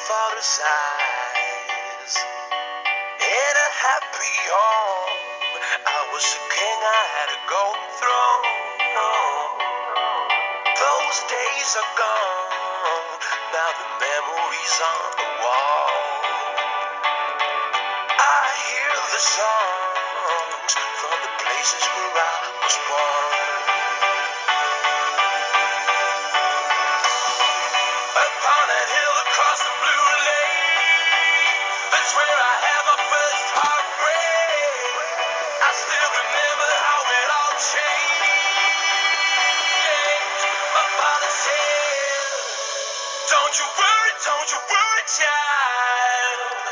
father's eyes. In a happy home, I was a king, I had a golden throne. Those days are gone, now the memories on the wall. I hear the songs from the places where I was born. Upon that hill across the blue lake, that's where I had my first heartbreak. I still remember how it all changed. My father said, don't you worry, child.